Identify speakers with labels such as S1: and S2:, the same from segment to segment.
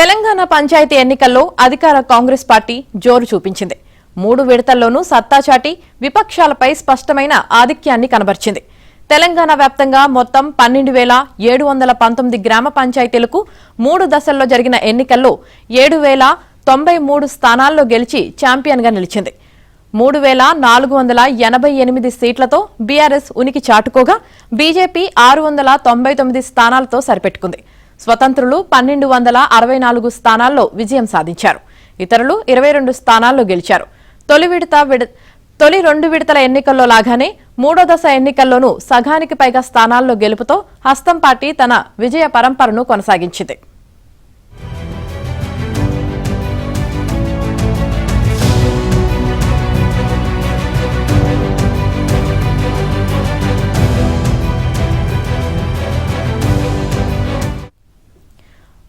S1: తెలంగాణ పంచాయతీ ఎన్నికల్లో అధికార కాంగ్రెస్ పార్టీ జోరు చూపించింది. 3 విడతల్లోనూ సత్తా చాటి విపక్షాలపై స్పష్టమైన ఆధిక్యాన్ని కనబర్చింది. తెలంగాణ వ్యాప్తంగా మొత్తం 12,719 గ్రామ పంచాయతీలకు 3 దశల్లో జరిగిన ఎన్నికల్లో 7,093 స్థానాల్లో గెలిచి ఛాంపియన్గా నిలిచింది. 3,488 సీట్లతో బీఆర్ఎస్ ఉనికి చాటుకోగా బీజేపీ 699 స్థానాలతో సరిపెట్టుకుంది. స్వతంత్రులు 1,264 స్థానాల్లో విజయం సాధించారు. ఇతరులు 22 స్థానాల్లో గెలిచారు. తొలి 2 విడతల ఎన్నికల్లో లాగానే 3వ దశ ఎన్నికల్లోనూ సగానికి పైగా స్థానాల్లో గెలుపుతో హస్తం పార్టీ తన విజయ పరంపరను కొనసాగించింది.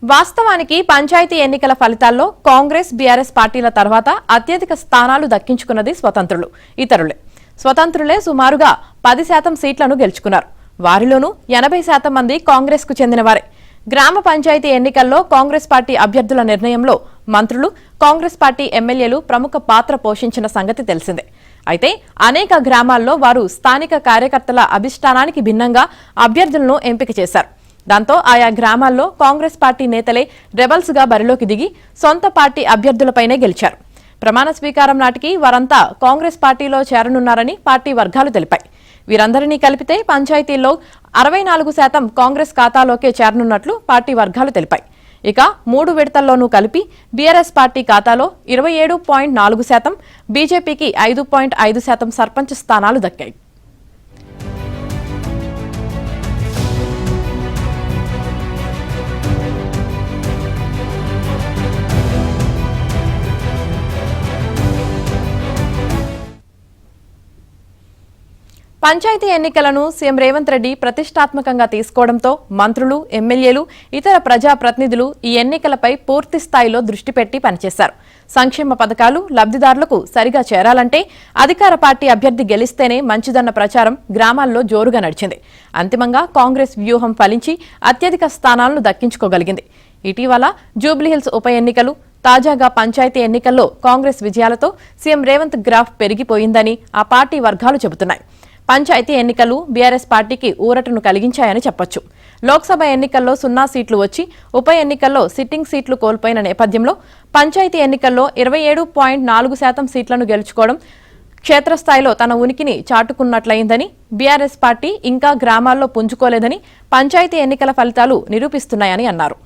S1: వాస్తవానికి పంచాయతీ ఎన్నికల ఫలితాల్లో కాంగ్రెస్ బీఆర్ఎస్ పార్టీల తర్వాత అత్యధిక స్థానాలు దక్కించుకున్నది స్వతంత్రులు, ఇతరులే. స్వతంత్రులే సుమారుగా 10% సీట్లను గెలుచుకున్నారు. వారిలోనూ 80% మంది కాంగ్రెస్ కు చెందినవారే. గ్రామ పంచాయతీ ఎన్నికల్లో కాంగ్రెస్ పార్టీ అభ్యర్థుల నిర్ణయంలో మంత్రులు, కాంగ్రెస్ పార్టీ ఎమ్మెల్యేలు ప్రముఖ పాత్ర పోషించిన సంగతి తెలిసిందే. అయితే అనేక గ్రామాల్లో వారు స్థానిక కార్యకర్తల అభిష్టానానికి భిన్నంగా అభ్యర్థులను ఎంపిక చేశారు. దాంతో ఆయా గ్రామాల్లో కాంగ్రెస్ పార్టీ నేతలే రెబల్స్ గా బరిలోకి దిగి సొంత పార్టీ అభ్యర్థులపైనే గెలిచారు. ప్రమాణ స్వీకారం నాటికి వారంతా కాంగ్రెస్ పార్టీలో చేరనున్నారని పార్టీ వర్గాలు తెలిపాయి. వీరందరినీ కలిపితే పంచాయతీల్లో 64% కాంగ్రెస్ ఖాతాలోకే చేరనున్నట్లు పార్టీ వర్గాలు తెలిపాయి. ఇక 3 విడతల్లోనూ కలిపి బీఆర్ఎస్ పార్టీ ఖాతాలో 27.4%, బీజేపీకి 5.5% సర్పంచ్ స్థానాలు దక్కాయి. పంచాయతీ ఎన్నికలను సీఎం రేవంత్ రెడ్డి ప్రతిష్టాత్మకంగా తీసుకోవడంతో మంత్రులు, ఎమ్మెల్యేలు, ఇతర ప్రజాప్రతినిధులు ఈ ఎన్నికలపై పూర్తి స్థాయిలో దృష్టి పెట్టి పనిచేశారు. సంక్షేమ పథకాలు లబ్ధిదారులకు సరిగా చేరాలంటే అధికార పార్టీ అభ్యర్థి గెలిస్తేనే మంచిదన్న ప్రచారం గ్రామాల్లో జోరుగా నడిచింది. అంతిమంగా కాంగ్రెస్ వ్యూహం ఫలించి అత్యధిక స్థానాలను దక్కించుకోగలిగింది. ఇటీవల జూబ్లీహిల్స్ ఉప ఎన్నికలు, తాజాగా పంచాయతీ ఎన్నికల్లో కాంగ్రెస్ విజయాలతో సీఎం రేవంత్ గ్రాఫ్ పెరిగిపోయిందని ఆ పార్టీ వర్గాలు చెబుతున్నాయి. పంచాయతీ ఎన్నికలు బీఆర్ఎస్ పార్టీకి ఊరటను కలిగించాయని చెప్పొచ్చు. లోక్సభ ఎన్నికల్లో 0 సీట్లు వచ్చి ఉప ఎన్నికల్లో సిట్టింగ్ సీట్లు కోల్పోయిన నేపథ్యంలో పంచాయతీ ఎన్నికల్లో 27.4% సీట్లను గెలుచుకోవడం క్షేత్రస్థాయిలో తన ఉనికిని చాటుకున్నట్లయిందని, బీఆర్ఎస్ పార్టీ ఇంకా గ్రామాల్లో పుంజుకోలేదని పంచాయతీ ఎన్నికల ఫలితాలు నిరూపిస్తున్నాయని అన్నారు.